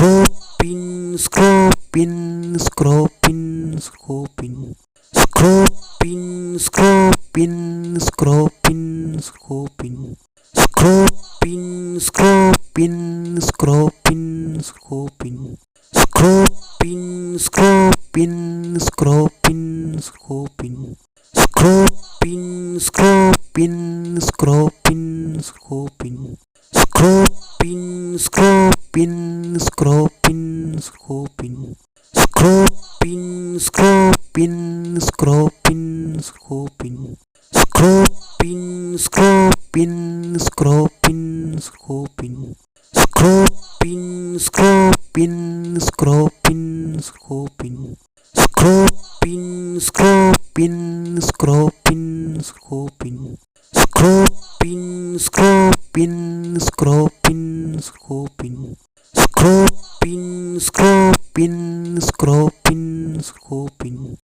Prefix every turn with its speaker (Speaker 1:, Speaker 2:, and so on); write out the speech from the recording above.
Speaker 1: Scroping, scroping, scroping, scroping. Scroping, scroping, scroping, scroping. Scroping, scroping, scroping, scroping. Scroping, scroping, scroping, scroping. Scroping, scroping, scroping, scroping. Scroping, scroping, scroping, scroping. Scroping, scroping, scroping, scroping. Scroping, scroping, scroping, scroping. Scroping, scroping, scroping, scroping. Scroping, scroping, scroping, scroping. Scroping, scroping, scroping, scroping. Scroping, scroping, scroping, scroping.